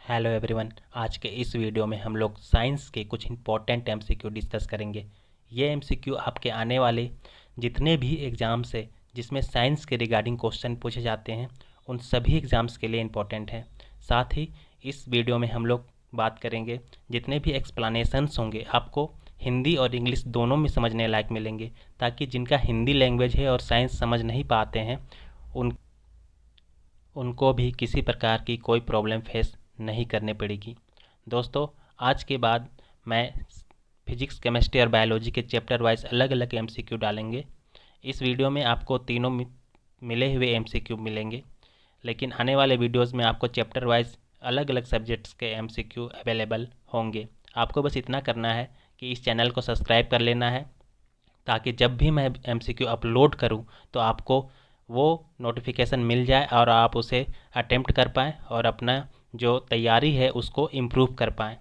Hello everyone. आज के इस वीडियो में हम लोग साइंस के कुछ इंपॉर्टेंट एमसीक्यू डिस्कस करेंगे। ये एमसीक्यू आपके आने वाले जितने भी एग्ज़ाम्स है जिसमें साइंस के रिगार्डिंग क्वेश्चन पूछे जाते हैं उन सभी एग्ज़ाम्स के लिए इम्पॉर्टेंट है। साथ ही इस वीडियो में हम लोग बात करेंगे जितने भी एक्सप्लेनेशंस होंगे आपको हिंदी और इंग्लिश दोनों में समझने लायक मिलेंगे, ताकि जिनका हिंदी लैंग्वेज है और साइंस समझ नहीं पाते हैं उनको भी किसी प्रकार की कोई प्रॉब्लम फेस नहीं करने पड़ेगी। दोस्तों, आज के बाद मैं फिजिक्स, केमिस्ट्री और बायोलॉजी के चैप्टर वाइज अलग अलग एमसीक्यू डालेंगे। इस वीडियो में आपको तीनों मिले हुए एमसीक्यू मिलेंगे, लेकिन आने वाले वीडियोस में आपको चैप्टर वाइज अलग अलग सब्जेक्ट्स के एमसीक्यू अवेलेबल होंगे। आपको बस इतना करना है कि इस चैनल को सब्सक्राइब कर लेना है, ताकि जब भी मैं एमसीक्यू अपलोड करूं तो आपको वो नोटिफिकेशन मिल जाए और आप उसे अटेम्प्ट कर पाएँ और अपना जो तैयारी है उसको इम्प्रूव कर पाएँ।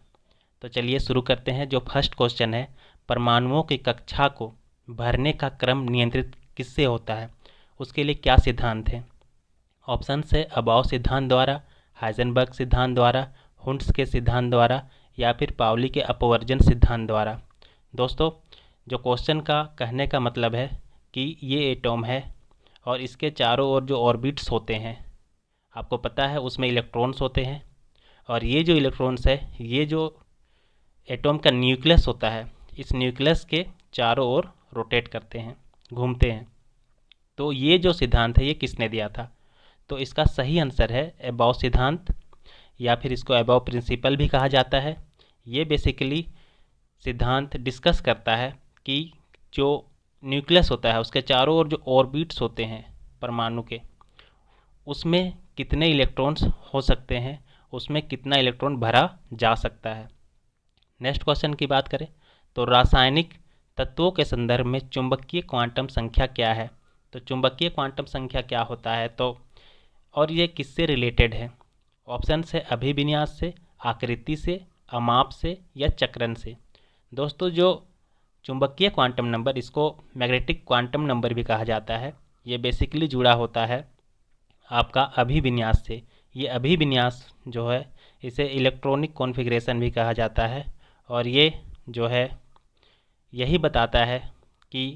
तो चलिए शुरू करते हैं। जो फर्स्ट क्वेश्चन है, परमाणुओं की कक्षा को भरने का क्रम नियंत्रित किससे होता है? उसके लिए क्या सिद्धांत है? ऑप्शन है अबाव सिद्धांत द्वारा, हाइजेनबर्ग सिद्धांत द्वारा, हुंड्स के सिद्धांत द्वारा या फिर पाउली के अपवर्जन सिद्धांत द्वारा। दोस्तों, जो क्वेश्चन का कहने का मतलब है कि ये एटॉम है और इसके चारों ओर जो ऑर्बिट्स होते हैं, आपको पता है उसमें इलेक्ट्रॉन्स होते हैं, और ये जो इलेक्ट्रॉन्स है ये जो एटॉम का न्यूक्लियस होता है, इस न्यूक्लियस के चारों ओर रोटेट करते हैं, घूमते हैं। तो ये जो सिद्धांत है ये किसने दिया था? तो इसका सही आंसर है एबाव सिद्धांत, या फिर इसको एबाव प्रिंसिपल भी कहा जाता है। ये बेसिकली सिद्धांत डिस्कस करता है कि जो न्यूक्लियस होता है उसके चारों ओर जो ऑर्बिट्स होते हैं परमाणु के, उसमें कितने इलेक्ट्रॉन्स हो सकते हैं, उसमें कितना इलेक्ट्रॉन भरा जा सकता है। नेक्स्ट क्वेश्चन की बात करें तो रासायनिक तत्वों के संदर्भ में चुंबकीय क्वांटम संख्या क्या है? तो चुंबकीय क्वांटम संख्या क्या होता है तो, और ये किससे रिलेटेड है? ऑप्शन है अभिविन्यास से, आकृति से, अमाप से या चक्रण से। दोस्तों, जो चुंबकीय क्वांटम नंबर, इसको मैग्नेटिक क्वांटम नंबर भी कहा जाता है, ये बेसिकली जुड़ा होता है आपका अभिविन्यास से। ये अभिविन्यास जो है इसे इलेक्ट्रॉनिक कॉन्फ़िगरेशन भी कहा जाता है, और ये जो है यही बताता है कि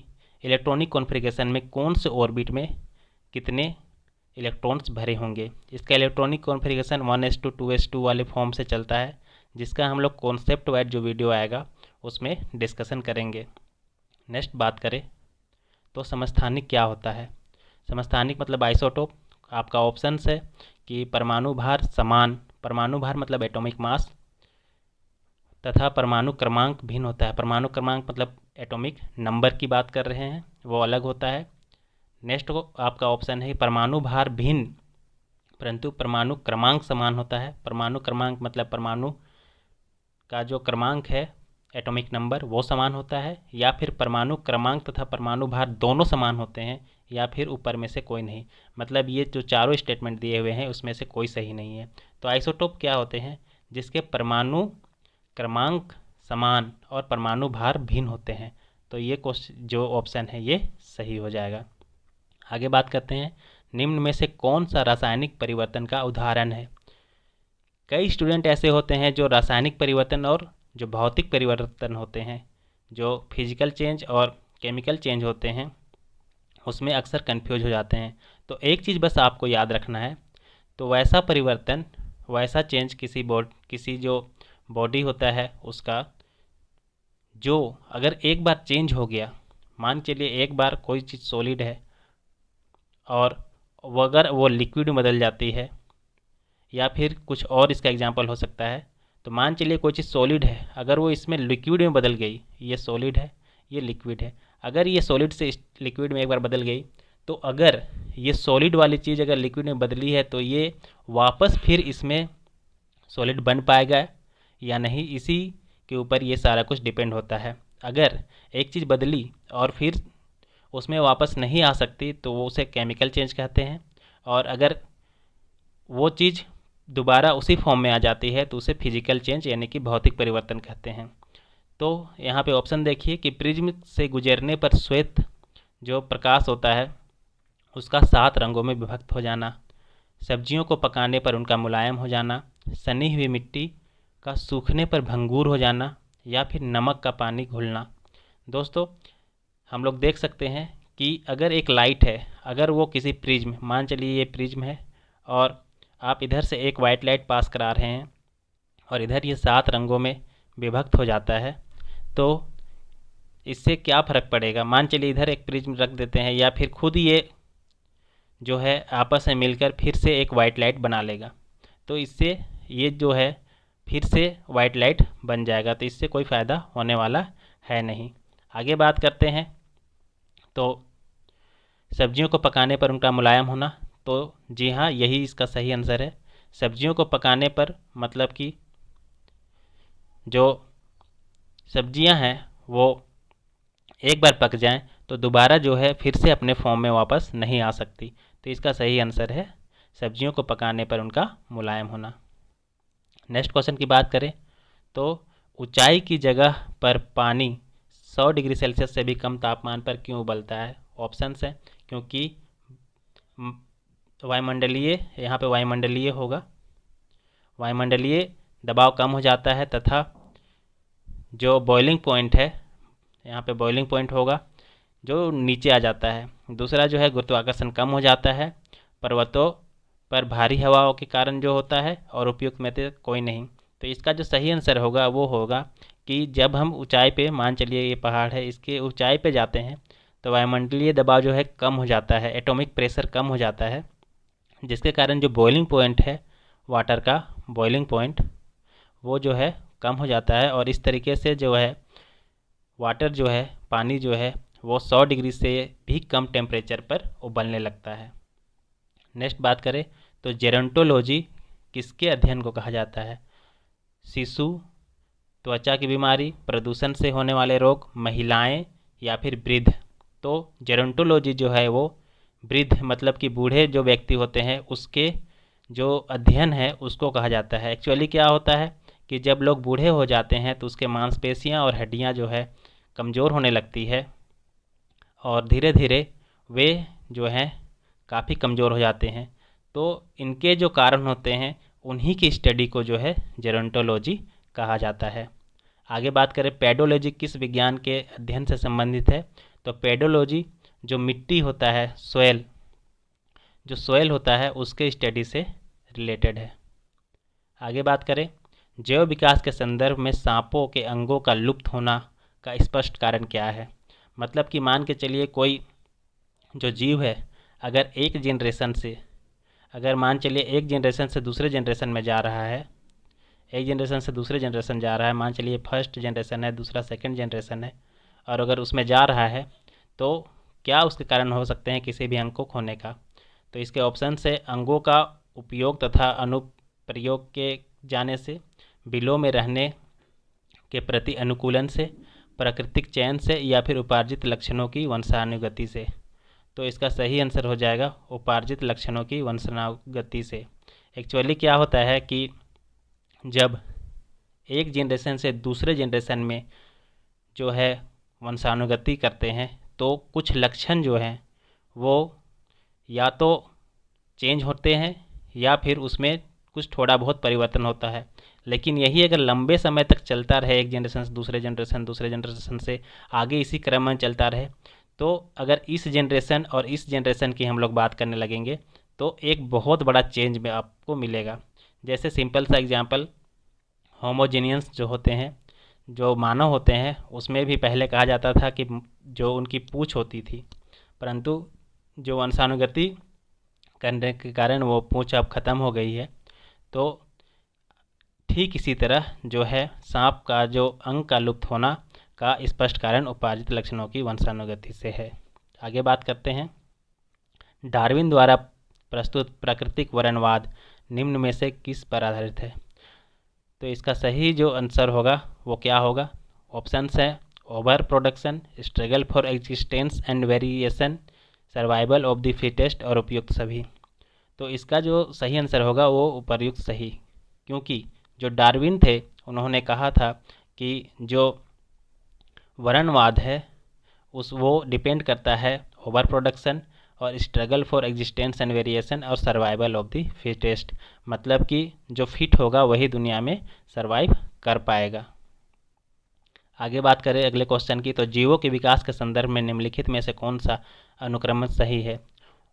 इलेक्ट्रॉनिक कॉन्फ़िगरेशन में कौन से ऑर्बिट में कितने इलेक्ट्रॉन्स भरे होंगे। इसका इलेक्ट्रॉनिक कॉन्फ़िगरेशन 1s2 2s2 वाले फॉर्म से चलता है, जिसका हम लोग कॉन्सेप्ट वाइज जो वीडियो आएगा उसमें डिस्कशन करेंगे। नेक्स्ट बात करें तो समस्थानिक क्या होता है? समस्थानिक मतलब आइसोटोप। आपका ऑप्शन है कि परमाणु भार समान, परमाणु भार मतलब एटॉमिक मास, तथा परमाणु क्रमांक भिन्न होता है। परमाणु क्रमांक मतलब एटॉमिक नंबर की बात कर रहे हैं, वो अलग होता है। नेक्स्ट को आपका ऑप्शन है परमाणु भार भिन्न परंतु परमाणु क्रमांक समान होता है। परमाणु क्रमांक मतलब परमाणु का जो क्रमांक है एटॉमिक नंबर वो समान होता है, या फिर परमाणु क्रमांक तथा परमाणु भार दोनों समान होते हैं, या फिर ऊपर में से कोई नहीं। मतलब ये जो चारों स्टेटमेंट दिए हुए हैं उसमें से कोई सही नहीं है। तो आइसोटोप क्या होते हैं? जिसके परमाणु क्रमांक समान और परमाणु भार भिन्न होते हैं। तो ये क्वेश्चन जो ऑप्शन है ये सही हो जाएगा। आगे बात करते हैं, निम्न में से कौन सा रासायनिक परिवर्तन का उदाहरण है? कई स्टूडेंट ऐसे होते हैं जो रासायनिक परिवर्तन और जो भौतिक परिवर्तन होते हैं, जो फिजिकल चेंज और केमिकल चेंज होते हैं, उसमें अक्सर कंफ्यूज हो जाते हैं। तो एक चीज़ बस आपको याद रखना है, तो वैसा परिवर्तन, वैसा चेंज किसी जो बॉडी होता है उसका, जो अगर एक बार चेंज हो गया, मान चलिए एक बार कोई चीज़ सॉलिड है और वो अगर वो लिक्विड में बदल जाती है, या फिर कुछ और इसका एग्जांपल हो सकता है। तो मान चलिए कोई चीज़ सॉलिड है, अगर वो इसमें लिक्विड में बदल गई, ये सॉलिड है ये लिक्विड है, अगर ये सॉलिड से लिक्विड में एक बार बदल गई, तो अगर ये सॉलिड वाली चीज़ अगर लिक्विड में बदली है तो ये वापस फिर इसमें सॉलिड बन पाएगा या नहीं, इसी के ऊपर ये सारा कुछ डिपेंड होता है। अगर एक चीज़ बदली और फिर उसमें वापस नहीं आ सकती तो वो उसे केमिकल चेंज कहते हैं, और अगर वो चीज़ दोबारा उसी फॉर्म में आ जाती है तो उसे फिजिकल चेंज यानी कि भौतिक परिवर्तन कहते हैं। तो यहाँ पे ऑप्शन देखिए कि प्रिज्म से गुजरने पर श्वेत जो प्रकाश होता है उसका 7 रंगों में विभक्त हो जाना, सब्जियों को पकाने पर उनका मुलायम हो जाना, सनी हुई मिट्टी का सूखने पर भंगूर हो जाना या फिर नमक का पानी घुलना। दोस्तों, हम लोग देख सकते हैं कि अगर एक लाइट है, अगर वो किसी प्रिज्म, मान चलिए ये प्रिज्म है और आप इधर से एक वाइट लाइट पास करा रहे हैं और इधर ये 7 रंगों में विभक्त हो जाता है, तो इससे क्या फ़र्क पड़ेगा। मान चलिए इधर एक प्रिज्म रख देते हैं या फिर खुद ये जो है आपस में मिलकर फिर से एक वाइट लाइट बना लेगा, तो इससे ये जो है फिर से वाइट लाइट बन जाएगा, तो इससे कोई फ़ायदा होने वाला है नहीं। आगे बात करते हैं, तो सब्जियों को पकाने पर उनका मुलायम होना, तो जी हाँ, यही इसका सही आंसर है। सब्जियों को पकाने पर मतलब कि जो सब्जियां हैं वो एक बार पक जाएं तो दोबारा जो है फिर से अपने फॉर्म में वापस नहीं आ सकती, तो इसका सही आंसर है सब्जियों को पकाने पर उनका मुलायम होना। नेक्स्ट क्वेश्चन की बात करें तो ऊंचाई की जगह पर पानी 100 डिग्री सेल्सियस से भी कम तापमान पर क्यों उबलता है। ऑप्शंस हैं, क्योंकि वायुमंडलीय, यहाँ पे वायुमंडलीय होगा, वायुमंडलीय दबाव कम हो जाता है तथा जो बॉइलिंग पॉइंट है, यहाँ पे बॉइलिंग पॉइंट होगा जो नीचे आ जाता है। दूसरा जो है गुरुत्वाकर्षण कम हो जाता है, पर्वतों पर भारी हवाओं के कारण जो होता है, और उपयुक्त में से कोई नहीं। तो इसका जो सही आंसर होगा वो होगा कि जब हम ऊंचाई पे, मान चलिए ये पहाड़ है, इसके ऊंचाई पे जाते हैं तो वायुमंडलीय दबाव जो है कम हो जाता है, एटॉमिक प्रेशर कम हो जाता है, जिसके कारण जो बॉइलिंग पॉइंट है वाटर का, बॉइलिंग पॉइंट वो जो है कम हो जाता है, और इस तरीके से जो है वाटर जो है, पानी जो है वो 100 डिग्री से भी कम टेम्परेचर पर उबलने लगता है। नेक्स्ट बात करें तो जेरोंटोलॉजी किसके अध्ययन को कहा जाता है। शिशु, त्वचा की बीमारी, प्रदूषण से होने वाले रोग, महिलाएं या फिर वृद्ध। तो जेरोंटोलॉजी जो है वो वृद्ध मतलब कि बूढ़े जो व्यक्ति होते हैं उसके जो अध्ययन है उसको कहा जाता है। एक्चुअली क्या होता है कि जब लोग बूढ़े हो जाते हैं तो उसके मांसपेशियां और हड्डियां जो है कमज़ोर होने लगती है और धीरे धीरे वे जो हैं काफ़ी कमज़ोर हो जाते हैं, तो इनके जो कारण होते हैं उन्हीं की स्टडी को जो है जेरोंटोलॉजी कहा जाता है। आगे बात करें पेडोलॉजी किस विज्ञान के अध्ययन से संबंधित है। तो पेडोलॉजी जो मिट्टी होता है, सोयल, जो सोयल होता है उसके स्टडी से रिलेटेड है। आगे बात करें जैव विकास के संदर्भ में सांपों के अंगों का लुप्त होना का स्पष्ट कारण क्या है। मतलब कि मान के चलिए कोई जो जीव है अगर एक जनरेशन से, अगर मान चलिए एक जनरेशन से दूसरे जनरेशन में जा रहा है, एक जनरेशन से दूसरे जनरेशन जा रहा है, मान चलिए फर्स्ट जनरेशन है, दूसरा सेकंड जनरेशन है, और अगर उसमें जा रहा है तो क्या उसके कारण हो सकते हैं किसी भी अंग को खोने का। तो इसके ऑप्शन से अंगों का उपयोग तथा अनुप्रयोग के जाने से, बिलों में रहने के प्रति अनुकूलन से, प्राकृतिक चयन से, या फिर उपार्जित लक्षणों की वंशानुगति से। तो इसका सही आंसर हो जाएगा उपार्जित लक्षणों की वंशानुगति से। एक्चुअली क्या होता है कि जब एक जनरेशन से दूसरे जनरेशन में जो है वंशानुगति करते हैं तो कुछ लक्षण जो हैं वो या तो चेंज होते हैं या फिर उसमें कुछ थोड़ा बहुत परिवर्तन होता है। लेकिन यही अगर लंबे समय तक चलता रहे, एक जनरेशन से दूसरे जनरेशन, दूसरे जनरेशन से आगे इसी क्रम में चलता रहे, तो अगर इस जनरेशन और इस जनरेशन की हम लोग बात करने लगेंगे तो एक बहुत बड़ा चेंज में आपको मिलेगा। जैसे सिंपल सा एग्जांपल, होमोजेनियंस जो होते हैं, जो मानव होते हैं, उसमें भी पहले कहा जाता था कि जो उनकी पूँछ होती थी, परंतु जो वंशानुगति करने के कारण वो पूँछ अब ख़त्म हो गई है। तो ठीक इसी तरह जो है सांप का जो अंग का लुप्त होना का स्पष्ट कारण उपार्जित लक्षणों की वंशानुगति से है। आगे बात करते हैं, डार्विन द्वारा प्रस्तुत प्राकृतिक वर्णवाद निम्न में से किस पर आधारित है। तो इसका सही जो आंसर होगा वो क्या होगा। ऑप्शंस है over production, struggle for existence and variation, survival of the fittest, और उपयुक्त सभी। तो इसका जो सही आंसर होगा वो उपर्युक्त सही, क्योंकि जो डार्विन थे उन्होंने कहा था कि जो वर्णवाद है वो डिपेंड करता है ओवर प्रोडक्शन और struggle for existence and variation और सर्वाइवल ऑफ द फिटेस्ट, मतलब कि जो फिट होगा वही दुनिया में सर्वाइव कर पाएगा। आगे बात करें अगले क्वेश्चन की, तो जीवों के विकास के संदर्भ में निम्नलिखित में से कौन सा अनुक्रमण सही है?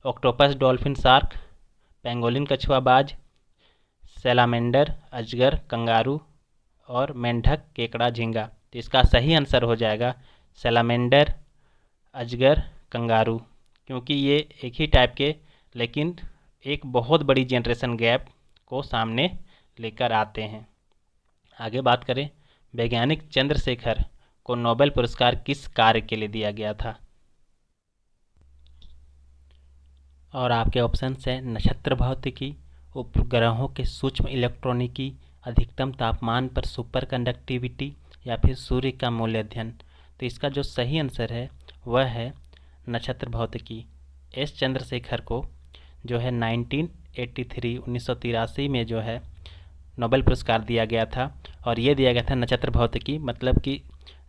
ऑक्टोपस, डॉल्फिन, शार्क, पेंगोलिन कछुआबाज, सैलामेंडर, अजगर, कंगारू और मेंढक, केकड़ा, झींगा। तो इसका सही आंसर हो जाएगा सैलामेंडर, अजगर, कंगारू, क्योंकि ये एक ही टाइप के लेकिन एक बहुत बड़ी जनरेशन गैप को सामने लेकर आते हैं। आगे बात करें, वैज्ञानिक चंद्रशेखर को नोबेल पुरस्कार किस कार्य के लिए दिया गया था? और आपके ऑप्शन है नक्षत्र भौतिकी, उपग्रहों के सूक्ष्म इलेक्ट्रॉनिकी, अधिकतम तापमान पर सुपर कंडक्टिविटी या फिर सूर्य का मूल्य अध्ययन। तो इसका जो सही आंसर है वह है नक्षत्र भौतिकी। एस चंद्रशेखर को जो है 1983 में जो है नोबेल पुरस्कार दिया गया था, और ये दिया गया था नक्षत्र भौतिकी, मतलब कि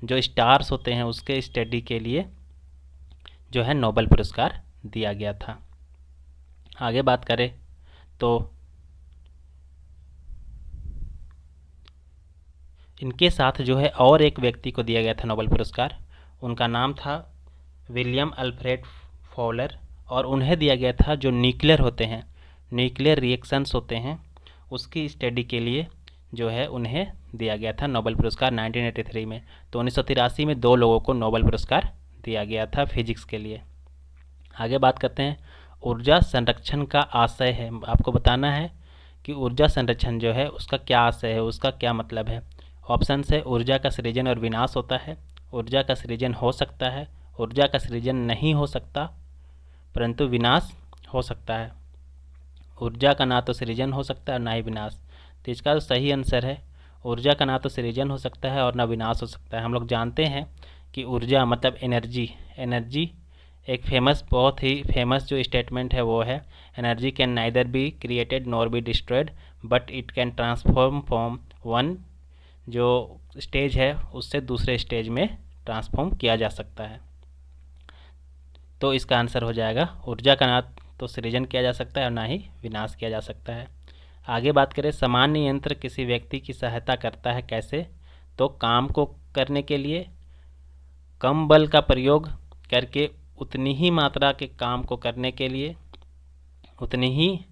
जो स्टार्स होते हैं उसके स्टडी के लिए जो है नोबेल पुरस्कार दिया गया था। आगे बात करें तो इनके साथ जो है और एक व्यक्ति को दिया गया था नोबेल पुरस्कार, उनका नाम था विलियम अल्फ्रेड फॉवलर, और उन्हें दिया गया था जो न्यूक्लियर होते हैं, न्यूक्लियर रिएक्शंस होते हैं, उसकी स्टडी के लिए जो है उन्हें दिया गया था नोबेल पुरस्कार 1983 में। तो 1983 में 2 लोगों को नोबेल पुरस्कार दिया गया था फिजिक्स के लिए। आगे बात करते हैं, ऊर्जा संरक्षण का आशय है, आपको बताना है कि ऊर्जा संरक्षण जो है उसका क्या आशय है, उसका क्या मतलब है। ऑप्शन है ऊर्जा का सृजन और विनाश होता है, ऊर्जा का सृजन हो सकता है, ऊर्जा का सृजन नहीं हो सकता परंतु विनाश हो सकता है, ऊर्जा का ना तो सृजन हो सकता है और ना ही विनाश। तो इसका तो सही आंसर है ऊर्जा का ना तो सृजन हो सकता है और ना विनाश हो सकता है। हम लोग जानते हैं कि ऊर्जा मतलब एनर्जी, एनर्जी एक बहुत ही फेमस जो स्टेटमेंट है वो है, energy can neither be created nor be destroyed but it can transform from one जो स्टेज है उससे दूसरे स्टेज में ट्रांसफॉर्म किया जा सकता है। तो इसका आंसर हो जाएगा ऊर्जा का ना तो सृजन किया जा सकता है और ना ही विनाश किया जा सकता है। आगे बात करें, सामान्य यंत्र किसी व्यक्ति की सहायता करता है कैसे? तो काम को करने के लिए कम बल का प्रयोग करके उतनी ही मात्रा के काम को करने के लिए, उतनी ही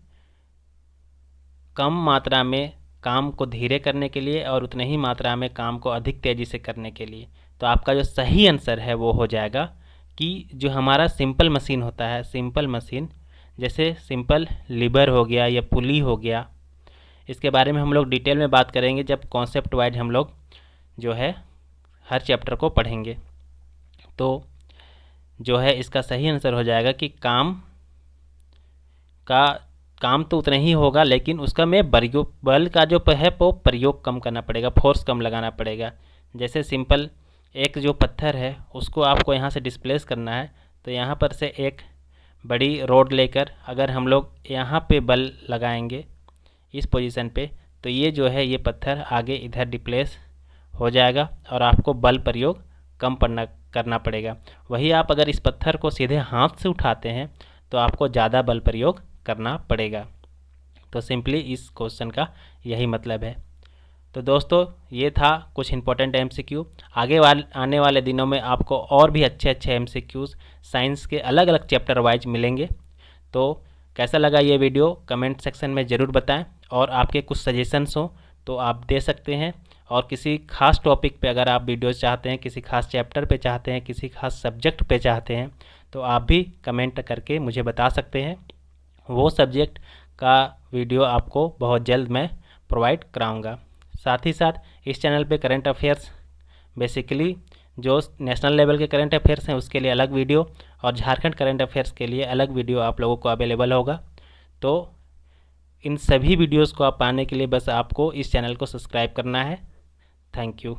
कम मात्रा में काम को धीरे करने के लिए और उतनी ही मात्रा में काम को अधिक तेज़ी से करने के लिए। तो आपका जो सही आंसर है वो हो जाएगा कि जो हमारा सिंपल मशीन होता है, सिंपल मशीन जैसे सिंपल लीवर हो गया या पुली हो गया, इसके बारे में हम लोग डिटेल में बात करेंगे जब कॉन्सेप्ट वाइज हम लोग जो है हर चैप्टर को पढ़ेंगे। तो जो है इसका सही आंसर हो जाएगा कि काम तो उतना ही होगा लेकिन उसका में बल का जो है वो प्रयोग कम करना पड़ेगा, फोर्स कम लगाना पड़ेगा। जैसे सिंपल एक जो पत्थर है उसको आपको यहाँ से डिस्प्लेस करना है, तो यहाँ पर से एक बड़ी रोड लेकर अगर हम लोग यहाँ पे बल लगाएंगे इस पोजीशन पे, तो ये जो है ये पत्थर आगे इधर डिप्लेस हो जाएगा और आपको बल प्रयोग कम करना पड़ेगा। वही आप अगर इस पत्थर को सीधे हाथ से उठाते हैं तो आपको ज़्यादा बल प्रयोग करना पड़ेगा। तो सिंपली इस क्वेश्चन का यही मतलब है। तो दोस्तों ये था कुछ इंपॉर्टेंट एमसीक्यू। आने वाले दिनों में आपको और भी अच्छे एमसीक्यूज़ साइंस के अलग अलग चैप्टर वाइज मिलेंगे। तो कैसा लगा ये वीडियो कमेंट सेक्शन में ज़रूर बताएं, और आपके कुछ सजेशंस हो तो आप दे सकते हैं। और किसी खास टॉपिक पे अगर आप वीडियोस चाहते हैं, किसी खास चैप्टर पे चाहते हैं, किसी खास सब्जेक्ट पे चाहते हैं, तो आप भी कमेंट करके मुझे बता सकते हैं। वो सब्जेक्ट का वीडियो आपको बहुत जल्द मैं प्रोवाइड कराऊंगा। साथ ही साथ इस चैनल पे करंट अफेयर्स बेसिकली जो नेशनल लेवल के करंट अफेयर्स हैं उसके लिए अलग वीडियो और झारखंड करंट अफेयर्स के लिए अलग वीडियो आप लोगों को अवेलेबल होगा। तो इन सभी वीडियोस को आप पाने के लिए बस आपको इस चैनल को सब्सक्राइब करना है। Thank you.